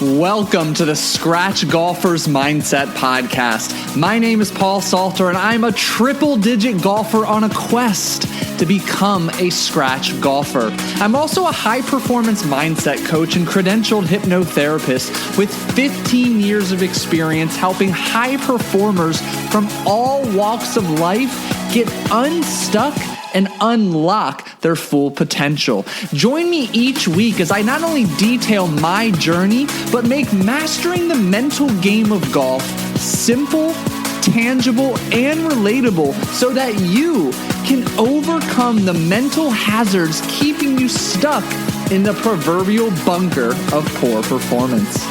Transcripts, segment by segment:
Welcome to the Scratch Golfer's Mindset Podcast. My name is Paul Salter, and I'm a triple-digit golfer on a quest to become a scratch golfer. I'm also a high-performance mindset coach and credentialed hypnotherapist with 15 years of experience helping high performers from all walks of life get unstuck and unlock their full potential. Join me each week as I not only detail my journey, but make mastering the mental game of golf simple, tangible, and relatable so that you can overcome the mental hazards keeping you stuck in the proverbial bunker of poor performance.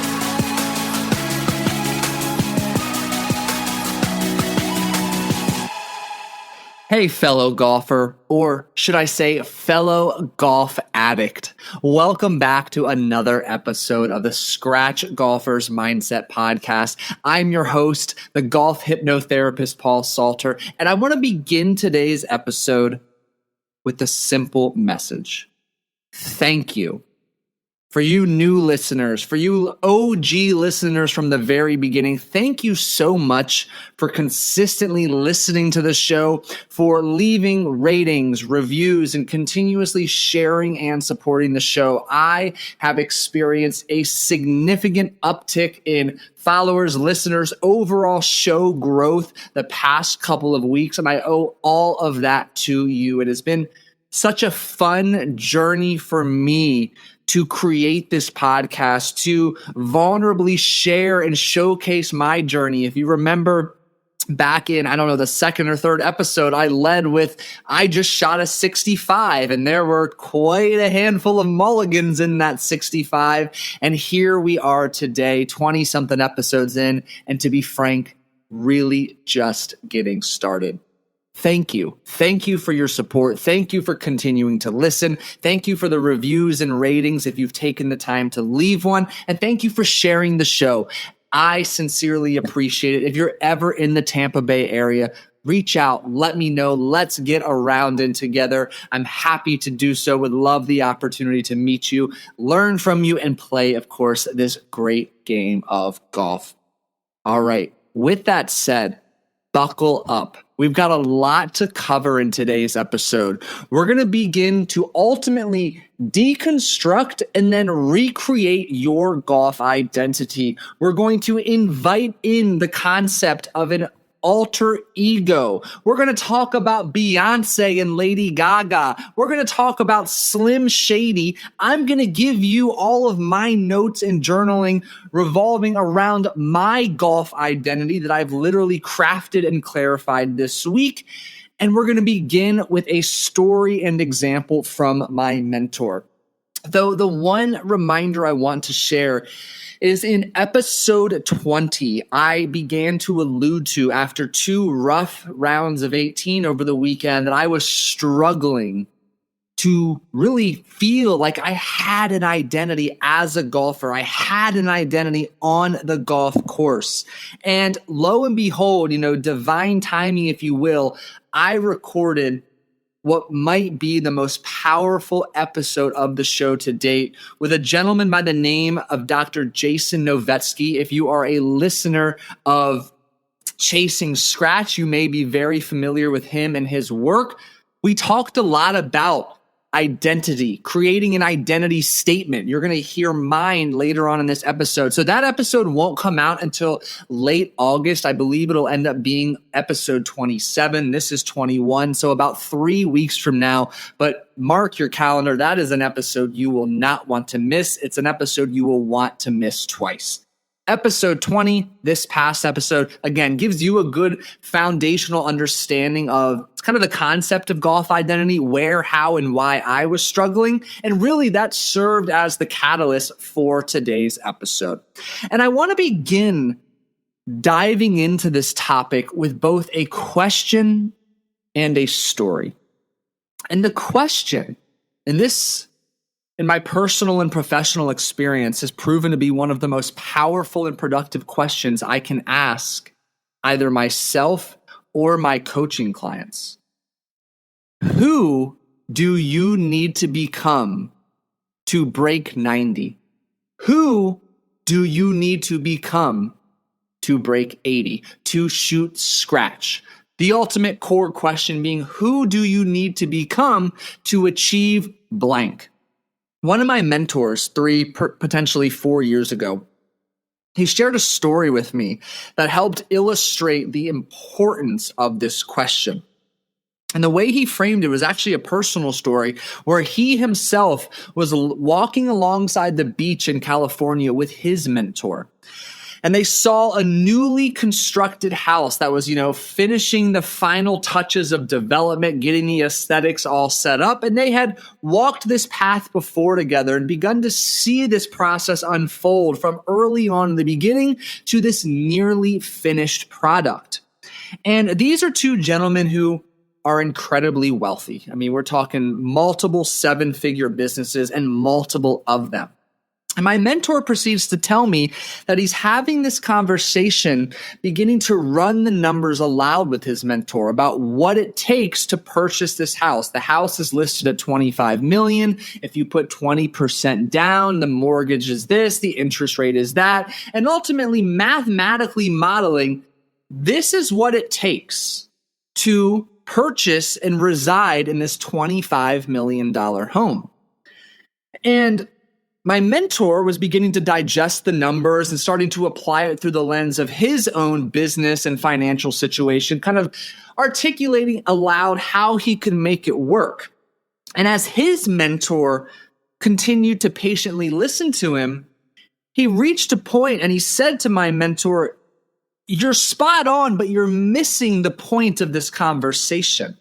Hey, fellow golfer, or should I say fellow golf addict. Welcome back to another episode of the Scratch Golfer's Mindset Podcast. I'm your host, the golf hypnotherapist, Paul Salter, and I want to begin today's episode with a simple message. Thank you. For you new listeners, for you OG listeners from the very beginning, thank you so much for consistently listening to the show, for leaving ratings, reviews, and continuously sharing and supporting the show. I have experienced a significant uptick in followers, listeners, overall show growth the past couple of weeks, and I owe all of that to you. It has been such a fun journey for me to create this podcast, to vulnerably share and showcase my journey. If you remember back in, the second or third episode, I led with, I just shot a 65, and there were quite a handful of mulligans in that 65. And here we are today, 20-something episodes in, and to be frank, really just getting started. Thank you. Thank you for your support. Thank you for continuing to listen. Thank you for the reviews and ratings if you've taken the time to leave one. And thank you for sharing the show. I sincerely appreciate it. If you're ever in the Tampa Bay area, reach out. Let me know. Let's get a round in together. I'm happy to do so. Would love the opportunity to meet you, learn from you, and play, of course, this great game of golf. All right. With that said, buckle up. We've got a lot to cover in today's episode. We're going to begin to ultimately deconstruct and then recreate your golf identity. We're going to invite in the concept of an alter ego. We're going to talk about Beyonce and Lady Gaga. We're going to talk about Slim Shady. I'm going to give you all of my notes and journaling revolving around my golf identity that I've literally crafted and clarified this week. And we're going to begin with a story and example from my mentor. Though the one reminder I want to share is in episode 20, I began to allude to after 2 rough rounds of 18 over the weekend that I was struggling to really feel like I had an identity as a golfer. I had an identity on the golf course. And lo and behold, divine timing, if you will, I recorded what might be the most powerful episode of the show to date with a gentleman by the name of Dr. Jason Novetsky. If you are a listener of Chasing Scratch, you may be very familiar with him and his work. We talked a lot about identity, creating an identity statement. You're going to hear mine later on in this episode. So that episode won't come out until late August. I believe it'll end up being episode 27. This is 21. So about 3 weeks from now, but mark your calendar. That is an episode you will not want to miss. It's an episode you will want to miss twice. Episode 20, this past episode, again, gives you a good foundational understanding of kind of the concept of golf identity, where, how, and why I was struggling. And really that served as the catalyst for today's episode. And I want to begin diving into this topic with both a question and a story. And the question, and this in my personal and professional experience, has proven to be one of the most powerful and productive questions I can ask either myself or my coaching clients. Who do you need to become to break 90? Who do you need to become to break 80, to shoot scratch? The ultimate core question being, who do you need to become to achieve blank? One of my mentors, potentially 4 years ago, he shared a story with me that helped illustrate the importance of this question. And the way he framed it was actually a personal story where he himself was walking alongside the beach in California with his mentor. And they saw a newly constructed house that was, finishing the final touches of development, getting the aesthetics all set up. And they had walked this path before together and begun to see this process unfold from early on in the beginning to this nearly finished product. And these are two gentlemen who are incredibly wealthy. I mean, we're talking multiple 7-figure businesses and multiple of them. And my mentor proceeds to tell me that he's having this conversation, beginning to run the numbers aloud with his mentor about what it takes to purchase this house. The house is listed at $25 million. If you put 20% down, the mortgage is this, the interest rate is that, and ultimately mathematically modeling, this is what it takes to purchase and reside in this $25 million home. And my mentor was beginning to digest the numbers and starting to apply it through the lens of his own business and financial situation, kind of articulating aloud how he could make it work. And as his mentor continued to patiently listen to him, he reached a point and he said to my mentor, "You're spot on, but you're missing the point of this conversation.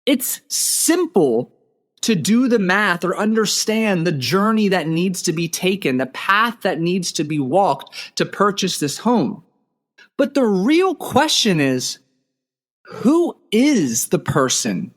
It's simple to do the math or understand the journey that needs to be taken, the path that needs to be walked to purchase this home. But the real question is, who is the person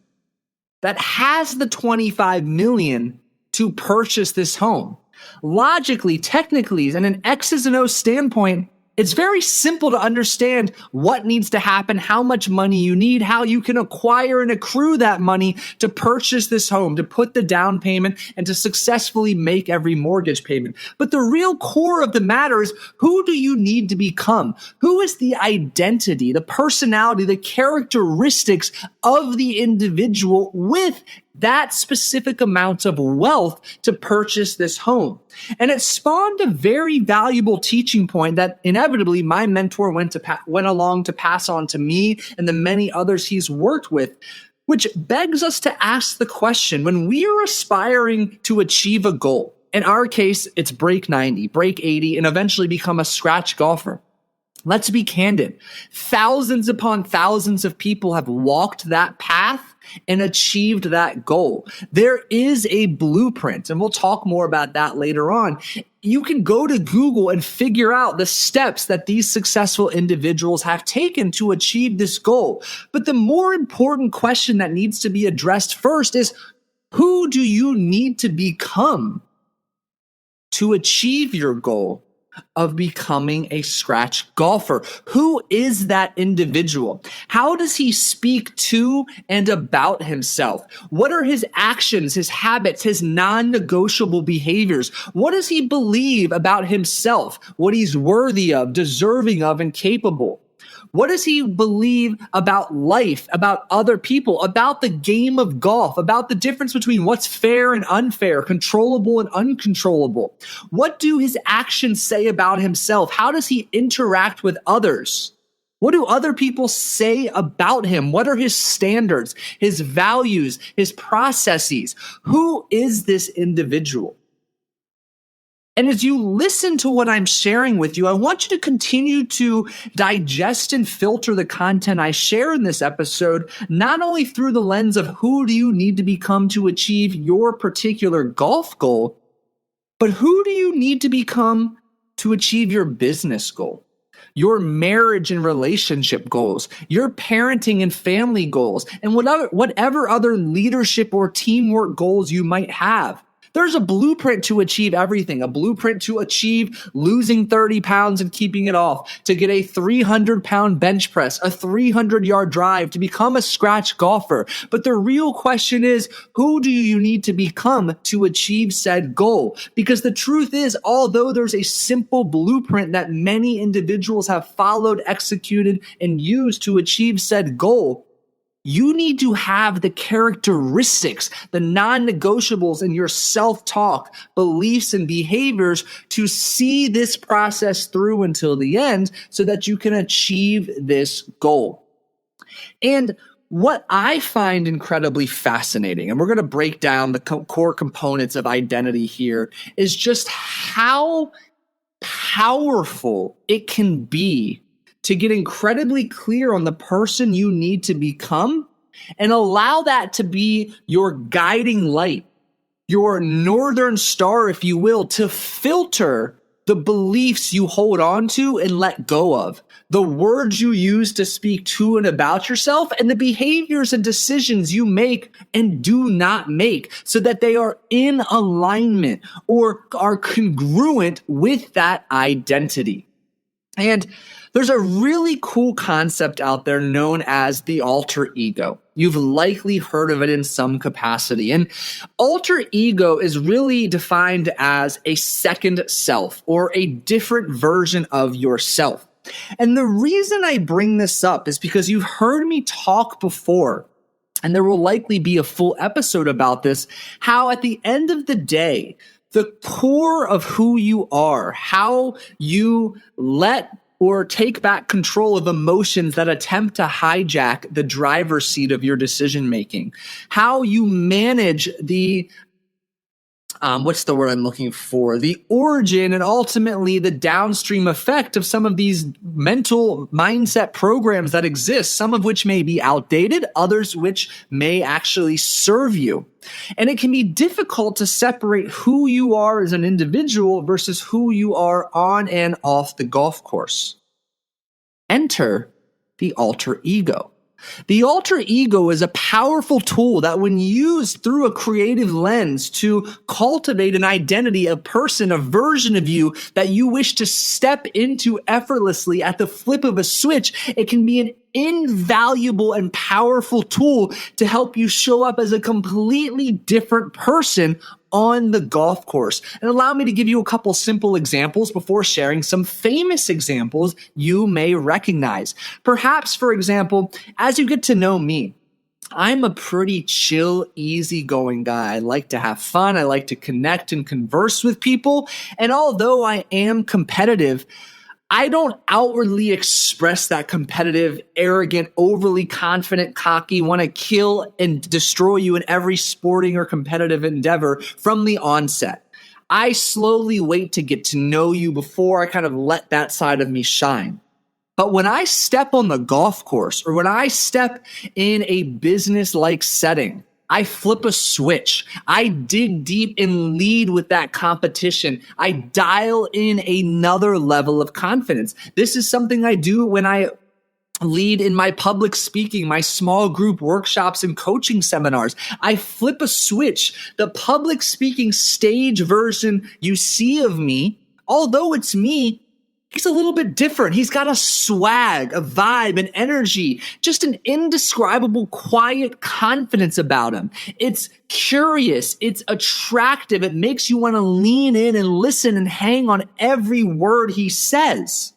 that has the 25 million to purchase this home? Logically, technically, and an X's and O's standpoint, it's very simple to understand what needs to happen, how much money you need, how you can acquire and accrue that money to purchase this home, to put the down payment, and to successfully make every mortgage payment. But the real core of the matter is, who do you need to become? Who is the identity, the personality, the characteristics of the individual with that specific amount of wealth to purchase this home? And it spawned a very valuable teaching point that inevitably my mentor went along to pass on to me and the many others he's worked with, which begs us to ask the question, when we are aspiring to achieve a goal, in our case, it's break 90, break 80, and eventually become a scratch golfer. Let's be candid. Thousands upon thousands of people have walked that path and achieved that goal. There is a blueprint, and we'll talk more about that later on. You can go to Google and figure out the steps that these successful individuals have taken to achieve this goal. But the more important question that needs to be addressed first is, who do you need to become to achieve your goal of becoming a scratch golfer? Who is that individual? How does he speak to and about himself? What are his actions, his habits, his non-negotiable behaviors? What does he believe about himself? What he's worthy of, deserving of, and capable? What does he believe about life, about other people, about the game of golf, about the difference between what's fair and unfair, controllable and uncontrollable? What do his actions say about himself? How does he interact with others? What do other people say about him? What are his standards, his values, his processes? Who is this individual? And as you listen to what I'm sharing with you, I want you to continue to digest and filter the content I share in this episode, not only through the lens of who do you need to become to achieve your particular golf goal, but who do you need to become to achieve your business goal, your marriage and relationship goals, your parenting and family goals, and whatever other leadership or teamwork goals you might have. There's a blueprint to achieve everything, a blueprint to achieve losing 30 pounds and keeping it off, to get a 300-pound bench press, a 300-yard drive, to become a scratch golfer. But the real question is, who do you need to become to achieve said goal? Because the truth is, although there's a simple blueprint that many individuals have followed, executed, and used to achieve said goal, you need to have the characteristics, the non-negotiables in your self-talk, beliefs, and behaviors to see this process through until the end so that you can achieve this goal. And what I find incredibly fascinating, and we're going to break down the core components of identity here, is just how powerful it can be to get incredibly clear on the person you need to become and allow that to be your guiding light, your northern star, if you will, to filter the beliefs you hold on to and let go of, the words you use to speak to and about yourself, and the behaviors and decisions you make and do not make, so that they are in alignment or are congruent with that identity. And there's a really cool concept out there known as the alter ego. You've likely heard of it in some capacity. And alter ego is really defined as a second self or a different version of yourself. And the reason I bring this up is because you've heard me talk before, and there will likely be a full episode about this, how at the end of the day, the core of who you are, how you let or take back control of emotions that attempt to hijack the driver's seat of your decision making, how you manage the what's the word I'm looking for? The origin and ultimately the downstream effect of some of these mental mindset programs that exist, some of which may be outdated, others which may actually serve you. And it can be difficult to separate who you are as an individual versus who you are on and off the golf course. Enter the alter ego. The alter ego is a powerful tool that, when used through a creative lens to cultivate an identity, a person, a version of you that you wish to step into effortlessly at the flip of a switch, it can be an invaluable and powerful tool to help you show up as a completely different person on the golf course. And allow me to give you a couple simple examples before sharing some famous examples you may recognize. Perhaps, for example, as you get to know me, I'm a pretty chill, easygoing guy. I like to have fun. I like to connect and converse with people. And although I am competitive, I don't outwardly express that competitive, arrogant, overly confident, cocky, want to kill and destroy you in every sporting or competitive endeavor from the onset. I slowly wait to get to know you before I kind of let that side of me shine. But when I step on the golf course or when I step in a business-like setting, I flip a switch. I dig deep and lead with that competition. I dial in another level of confidence. This is something I do when I lead in my public speaking, my small group workshops and coaching seminars. I flip a switch. The public speaking stage version you see of me, although it's me, he's a little bit different. He's got a swag, a vibe, an energy, just an indescribable, quiet confidence about him. It's curious. It's attractive. It makes you want to lean in and listen and hang on every word he says.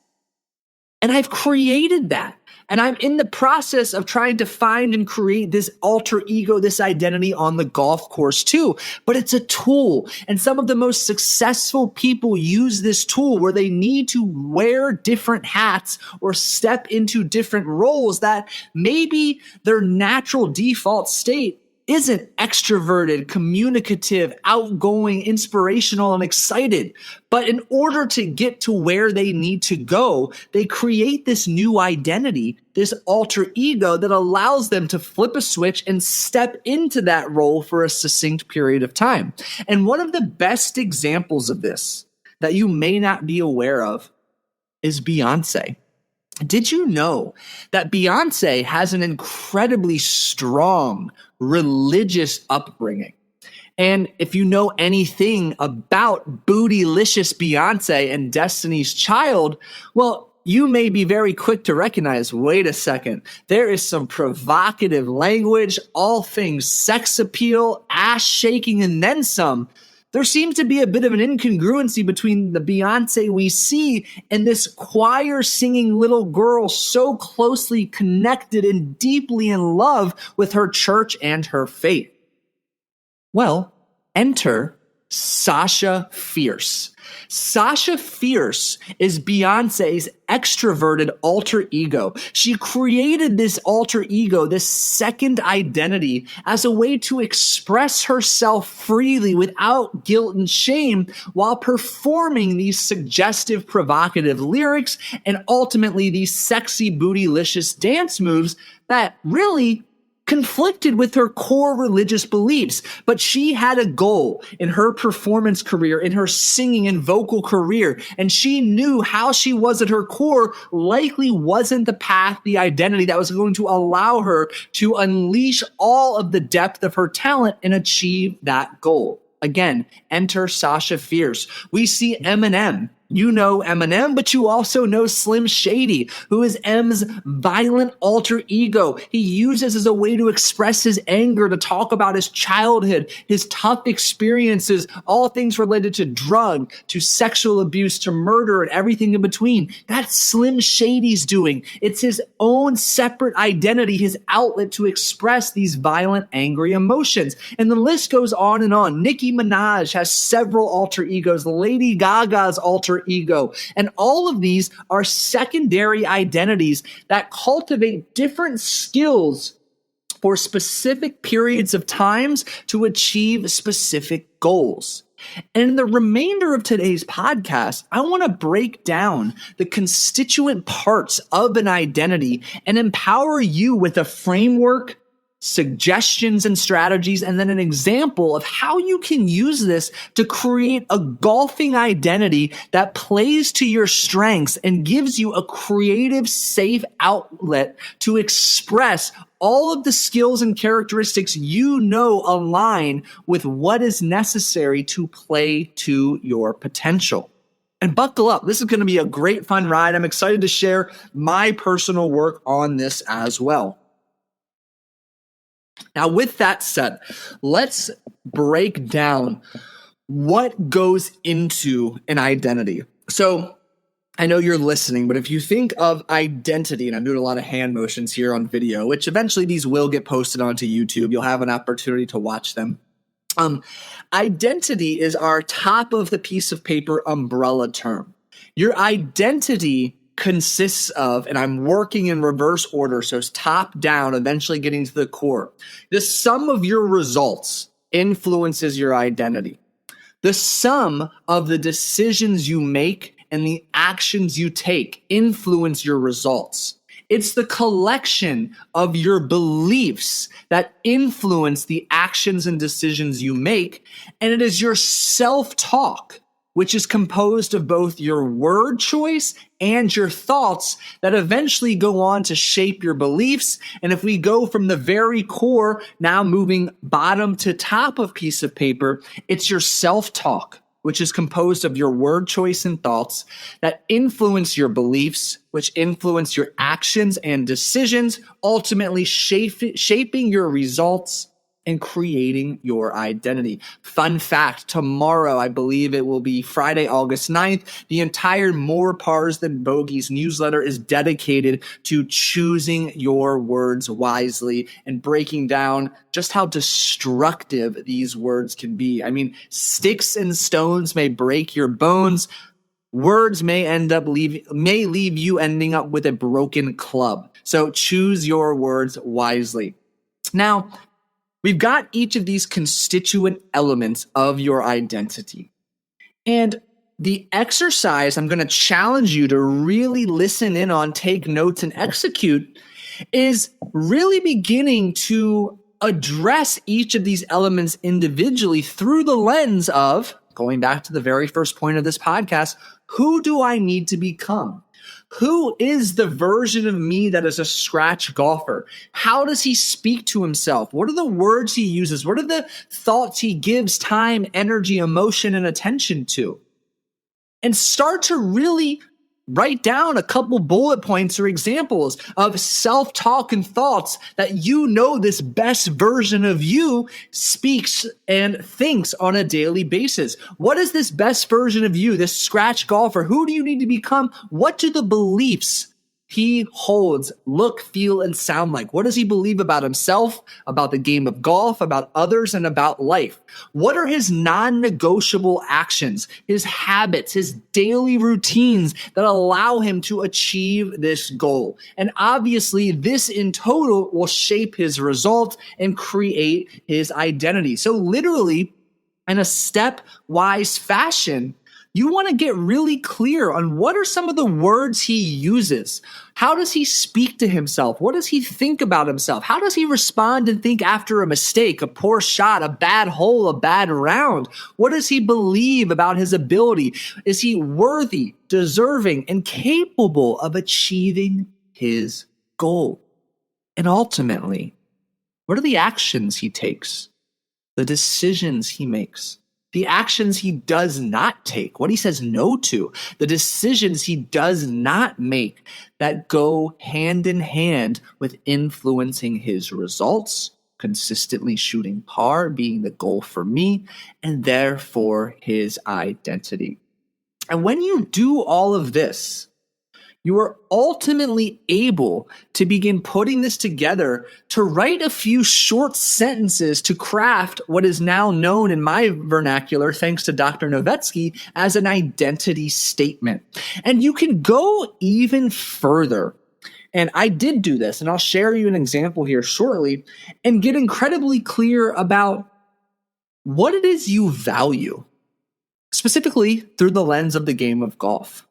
And I've created that. And I'm in the process of trying to find and create this alter ego, this identity on the golf course too. But it's a tool. And some of the most successful people use this tool where they need to wear different hats or step into different roles that maybe their natural default state isn't extroverted, communicative, outgoing, inspirational, and excited. But in order to get to where they need to go, they create this new identity, this alter ego that allows them to flip a switch and step into that role for a succinct period of time. And one of the best examples of this that you may not be aware of is Beyonce. Did you know that Beyonce has an incredibly strong religious upbringing? And if you know anything about bootylicious Beyonce and Destiny's Child, well, you may be very quick to recognize, wait a second, there is some provocative language, all things sex appeal, ass shaking, and then some. There seems to be a bit of an incongruency between the Beyonce we see and this choir singing little girl so closely connected and deeply in love with her church and her faith. Well, enter Sasha Fierce. Sasha Fierce is Beyonce's extroverted alter ego. She created this alter ego, this second identity, as a way to express herself freely without guilt and shame while performing these suggestive, provocative lyrics and ultimately these sexy, bootylicious dance moves that really conflicted with her core religious beliefs, but she had a goal in her performance career, in her singing and vocal career, and she knew how she was at her core likely wasn't the path, the identity that was going to allow her to unleash all of the depth of her talent and achieve that goal. Again, enter Sasha Fierce. We see Eminem. You know Eminem, but you also know Slim Shady, who is M's violent alter ego. He uses as a way to express his anger, to talk about his childhood, his tough experiences, all things related to drug, to sexual abuse, to murder, and everything in between. That's Slim Shady's doing. It's his own separate identity, his outlet to express these violent, angry emotions. And the list goes on and on. Nicki Minaj has several alter egos. Lady Gaga's alter ego. And all of these are secondary identities that cultivate different skills for specific periods of times to achieve specific goals. And in the remainder of today's podcast, I want to break down the constituent parts of an identity and empower you with a framework, suggestions and strategies, and then an example of how you can use this to create a golfing identity that plays to your strengths and gives you a creative, safe outlet to express all of the skills and characteristics you know align with what is necessary to play to your potential. And buckle up. This is going to be a great fun ride. I'm excited to share my personal work on this as well. Now, with that said, let's break down what goes into an identity. So I know you're listening, but if you think of identity, and I'm doing a lot of hand motions here on video, which eventually these will get posted onto YouTube. You'll have an opportunity to watch them. Identity is our top of the piece of paper umbrella term. Your identity consists of, and I'm working in reverse order, so it's top down, eventually getting to the core. The sum of your results influences your identity. The sum of the decisions you make and the actions you take influence your results. It's the collection of your beliefs that influence the actions and decisions you make, and it is your self-talk, which is composed of both your word choice and your thoughts that eventually go on to shape your beliefs. And if we go from the very core, now moving bottom to top of piece of paper, it's your self-talk, which is composed of your word choice and thoughts that influence your beliefs, which influence your actions and decisions, ultimately shaping your results and creating your identity. Fun fact, tomorrow, I believe it will be Friday, August 9th, the entire More Pars Than Bogeys newsletter is dedicated to choosing your words wisely and breaking down just how destructive these words can be. I mean, sticks and stones may break your bones. Words may leave you ending up with a broken club. So choose your words wisely. Now, we've got each of these constituent elements of your identity. And the exercise I'm going to challenge you to really listen in on, take notes, and execute is really beginning to address each of these elements individually through the lens of, going back to the very first point of this podcast, who do I need to become? Who is the version of me that is a scratch golfer? How does he speak to himself? What are the words he uses? What are the thoughts he gives time, energy, emotion, and attention to? And start to really write down a couple bullet points or examples of self-talk and thoughts that you know this best version of you speaks and thinks on a daily basis. What is this best version of you, this scratch golfer? Who do you need to become? What do the beliefs he holds look, feel, and sound like? What does he believe about himself, about the game of golf, about others, and about life? What are his non-negotiable actions, his habits, his daily routines that allow him to achieve this goal? And obviously, this in total will shape his result and create his identity. So literally, in a stepwise fashion, you want to get really clear on what are some of the words he uses. How does he speak to himself? What does he think about himself? How does he respond and think after a mistake, a poor shot, a bad hole, a bad round? What does he believe about his ability? Is he worthy, deserving, and capable of achieving his goal? And ultimately, what are the actions he takes, the decisions he makes? The actions he does not take, what he says no to, the decisions he does not make that go hand in hand with influencing his results, consistently shooting par, being the goal for me, and therefore his identity. And when you do all of this, you are ultimately able to begin putting this together to write a few short sentences to craft what is now known in my vernacular, thanks to Dr. Novetzky, as an identity statement. And you can go even further. And I did do this, and I'll share you an example here shortly, and get incredibly clear about what it is you value, specifically through the lens of the game of golf.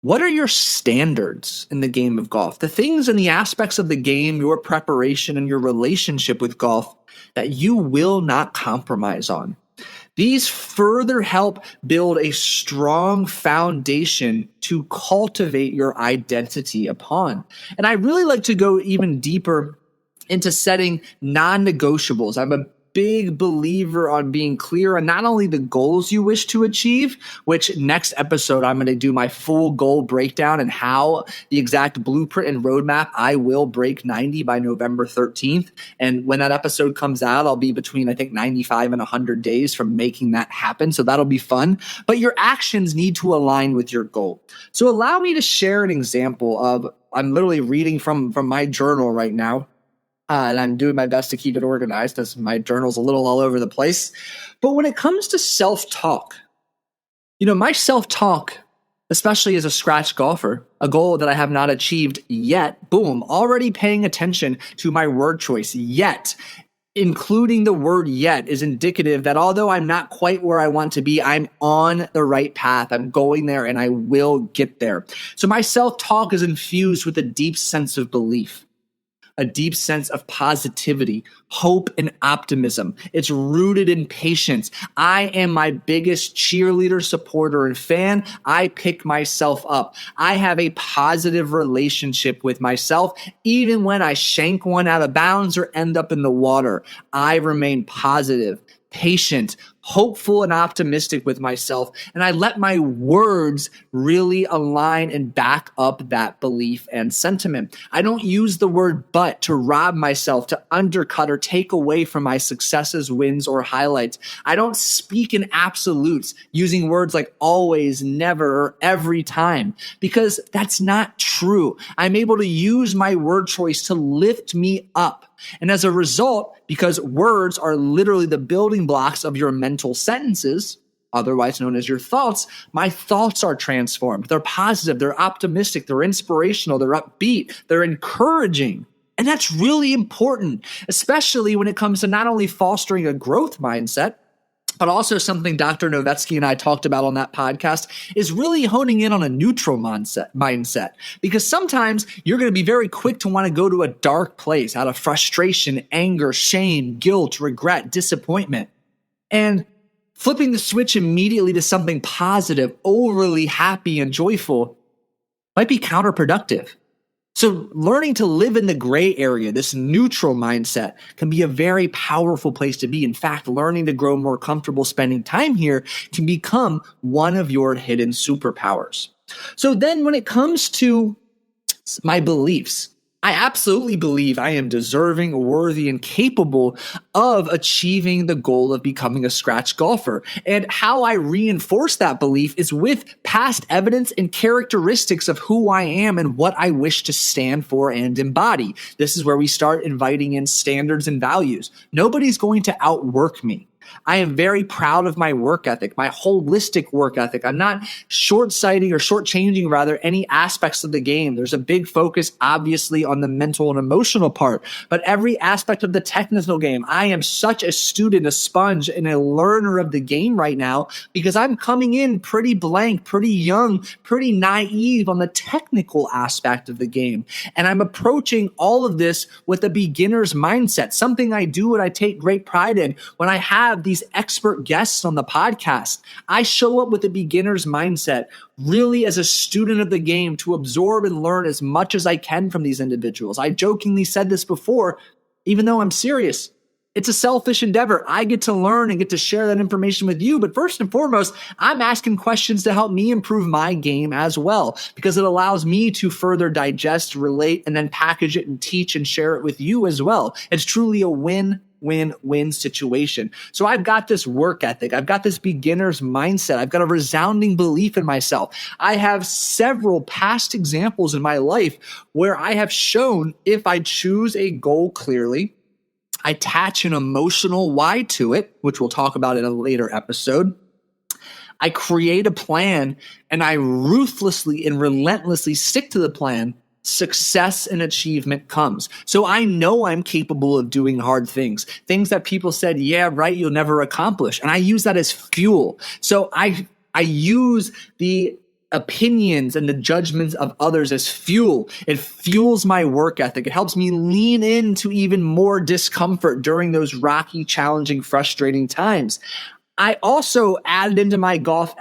What are your standards in the game of golf? The things and the aspects of the game, your preparation and your relationship with golf that you will not compromise on. These further help build a strong foundation to cultivate your identity upon. And I really like to go even deeper into setting non-negotiables. I'm a big believer on being clear on not only the goals you wish to achieve, which next episode I'm going to do my full goal breakdown and how the exact blueprint and roadmap I will break 90 by November 13th. And when that episode comes out, I'll be between, I think, 95 and 100 days from making that happen. So that'll be fun. But your actions need to align with your goal. So allow me to share an example of, I'm literally reading from my journal right now. And I'm doing my best to keep it organized as my journal's a little all over the place. But when it comes to self-talk, my self-talk, especially as a scratch golfer, a goal that I have not achieved yet, boom, already paying attention to my word choice yet. Including the word yet is indicative that although I'm not quite where I want to be, I'm on the right path. I'm going there and I will get there. So my self-talk is infused with a deep sense of belief, a deep sense of positivity, hope, and optimism. It's rooted in patience. I am my biggest cheerleader, supporter, and fan. I pick myself up. I have a positive relationship with myself. Even when I shank one out of bounds or end up in the water, I remain positive, patient, hopeful, and optimistic with myself. And I let my words really align and back up that belief and sentiment. I don't use the word but to rob myself, to undercut or take away from my successes, wins, or highlights. I don't speak in absolutes using words like always, never, or every time, because that's not true. I'm able to use my word choice to lift me up. And as a result, because words are literally the building blocks of your mental sentences, otherwise known as your thoughts, my thoughts are transformed. They're positive, they're optimistic, they're inspirational, they're upbeat, they're encouraging. And that's really important, especially when it comes to not only fostering a growth mindset, but also something Dr. Novetzky and I talked about on that podcast is really honing in on a neutral mindset. Because sometimes you're going to be very quick to want to go to a dark place out of frustration, anger, shame, guilt, regret, disappointment. And flipping the switch immediately to something positive, overly happy and joyful might be counterproductive. So learning to live in the gray area, this neutral mindset, can be a very powerful place to be. In fact, learning to grow more comfortable spending time here can become one of your hidden superpowers. So then when it comes to my beliefs, I absolutely believe I am deserving, worthy, and capable of achieving the goal of becoming a scratch golfer. And how I reinforce that belief is with past evidence and characteristics of who I am and what I wish to stand for and embody. This is where we start inviting in standards and values. Nobody's going to outwork me. I am very proud of my work ethic, my holistic work ethic. I'm not short-sighting or shortchanging, rather, any aspects of the game. There's a big focus, obviously, on the mental and emotional part, but every aspect of the technical game, I am such a student, a sponge, and a learner of the game right now because I'm coming in pretty blank, pretty young, pretty naive on the technical aspect of the game. And I'm approaching all of this with a beginner's mindset, something I do and I take great pride in. When I have these expert guests on the podcast, I show up with a beginner's mindset, really as a student of the game, to absorb and learn as much as I can from these individuals. I jokingly said this before, even though I'm serious. It's a selfish endeavor. I get to learn and get to share that information with you. But first and foremost, I'm asking questions to help me improve my game as well, because it allows me to further digest, relate, and then package it and teach and share it with you as well. It's truly a win-win-win situation. So I've got this work ethic. I've got this beginner's mindset. I've got a resounding belief in myself. I have several past examples in my life where I have shown if I choose a goal clearly, I attach an emotional why to it, which we'll talk about in a later episode. I create a plan and I ruthlessly and relentlessly stick to the plan. Success and achievement comes. So I know I'm capable of doing hard things that people said, yeah, right, you'll never accomplish. And I use that as fuel. So I use the opinions and the judgments of others as fuel. It fuels my work ethic. It helps me lean into even more discomfort during those rocky, challenging, frustrating times. I also added into my golf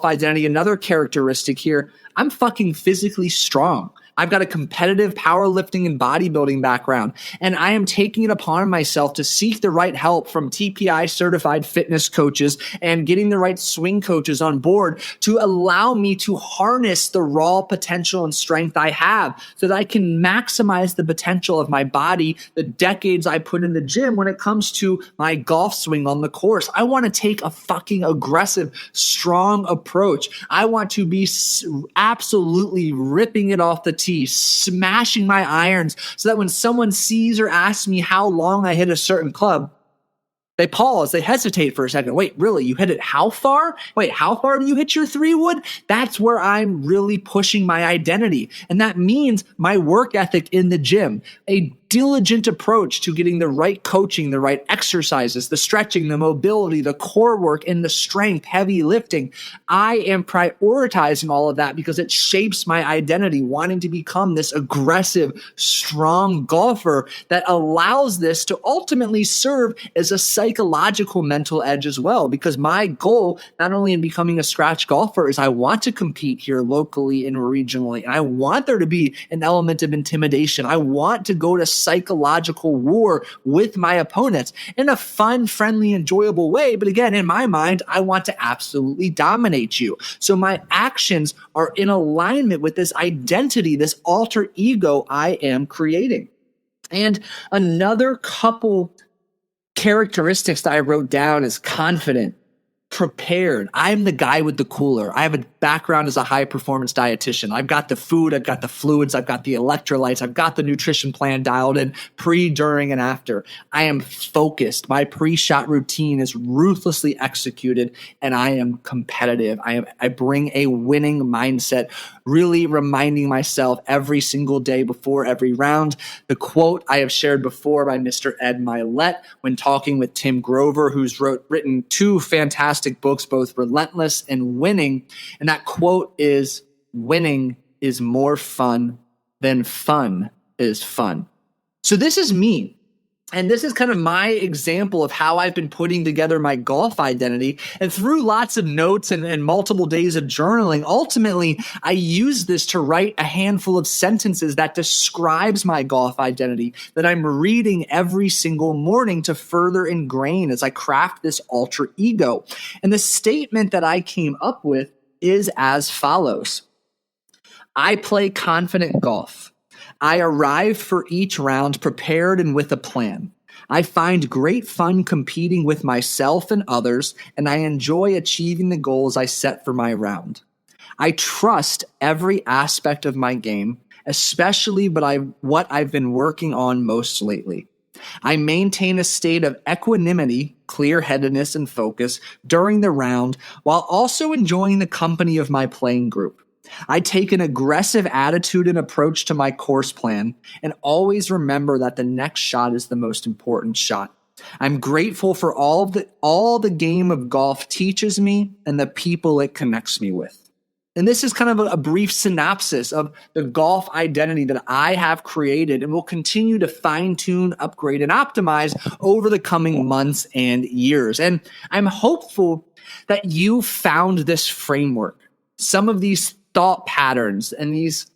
identity another characteristic here. I'm fucking physically strong. I've got a competitive powerlifting and bodybuilding background, and I am taking it upon myself to seek the right help from TPI certified fitness coaches and getting the right swing coaches on board to allow me to harness the raw potential and strength I have so that I can maximize the potential of my body, the decades I put in the gym when it comes to my golf swing on the course. I want to take a fucking aggressive, strong approach. I want to be absolutely ripping it off the tee, smashing my irons so that when someone sees or asks me how long I hit a certain club, they pause, they hesitate for a second. Wait, really? You hit it how far? Wait, how far do you hit your 3-wood? That's where I'm really pushing my identity. And that means my work ethic in the gym, a diligent approach to getting the right coaching, the right exercises, the stretching, the mobility, the core work, and the strength, heavy lifting. I am prioritizing all of that because it shapes my identity, wanting to become this aggressive, strong golfer that allows this to ultimately serve as a psychological mental edge as well. Because my goal, not only in becoming a scratch golfer, is I want to compete here locally and regionally. I want there to be an element of intimidation. I want to go to psychological war with my opponents in a fun, friendly, enjoyable way. But again, in my mind, I want to absolutely dominate you. So my actions are in alignment with this identity, this alter ego I am creating. And another couple characteristics that I wrote down is confident, prepared. I'm the guy with the cooler. I have a background as a high performance dietitian. I've got the food, I've got the fluids, I've got the electrolytes, I've got the nutrition plan dialed in pre, during, and after. I am focused. My pre-shot routine is ruthlessly executed, and I am competitive. I bring a winning mindset, really reminding myself every single day before every round. The quote I have shared before by Mr. Ed Milet when talking with Tim Grover, who's written 2 fantastic books, both Relentless and Winning. And that quote is, winning is more fun than fun is fun. So this is me And this is kind of my example of how I've been putting together my golf identity. And through lots of notes and multiple days of journaling, ultimately, I use this to write a handful of sentences that describes my golf identity that I'm reading every single morning to further ingrain as I craft this alter ego. And the statement that I came up with is as follows. I play confident golf. I arrive for each round prepared and with a plan. I find great fun competing with myself and others, and I enjoy achieving the goals I set for my round. I trust every aspect of my game, especially what I've been working on most lately. I maintain a state of equanimity, clear-headedness, and focus during the round while also enjoying the company of my playing group. I take an aggressive attitude and approach to my course plan and always remember that the next shot is the most important shot. I'm grateful for all the game of golf teaches me and the people it connects me with. And this is kind of a brief synopsis of the golf identity that I have created and will continue to fine-tune, upgrade, and optimize over the coming months and years. And I'm hopeful that you found this framework, some of these thought patterns and these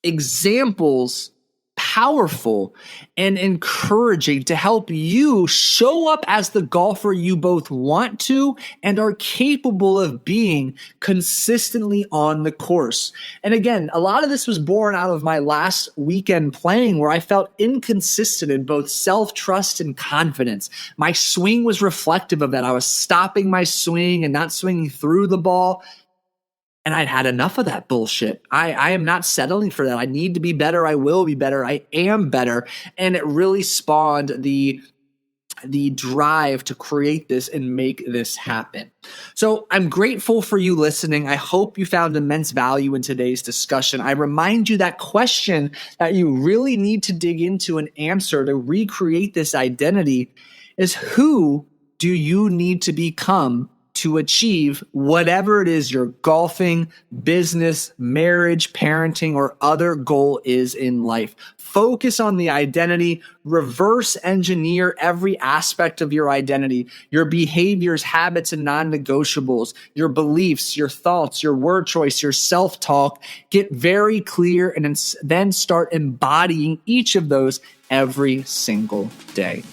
examples powerful and encouraging to help you show up as the golfer you both want to and are capable of being consistently on the course. And again, a lot of this was born out of my last weekend playing where I felt inconsistent in both self-trust and confidence. My swing was reflective of that. I was stopping my swing and not swinging through the ball. And I'd had enough of that bullshit. I am not settling for that. I need to be better. I will be better. I am better. And it really spawned the drive to create this and make this happen. So I'm grateful for you listening. I hope you found immense value in today's discussion. I remind you that question that you really need to dig into and answer to recreate this identity is, who do you need to become to achieve whatever it is your golfing, business, marriage, parenting, or other goal is in life? Focus on the identity, reverse engineer every aspect of your identity, your behaviors, habits, and non-negotiables, your beliefs, your thoughts, your word choice, your self-talk. Get very clear and then start embodying each of those every single day.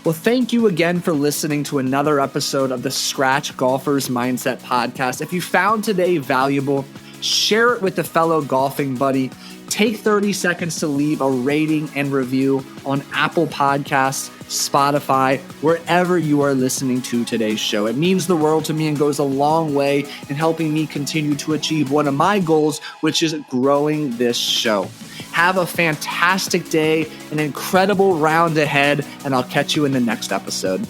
Well, thank you again for listening to another episode of the Scratch Golfer's Mindset Podcast. If you found today valuable, share it with a fellow golfing buddy. Take 30 seconds to leave a rating and review on Apple Podcasts, Spotify, wherever you are listening to today's show. It means the world to me and goes a long way in helping me continue to achieve one of my goals, which is growing this show. Have a fantastic day, an incredible round ahead, and I'll catch you in the next episode.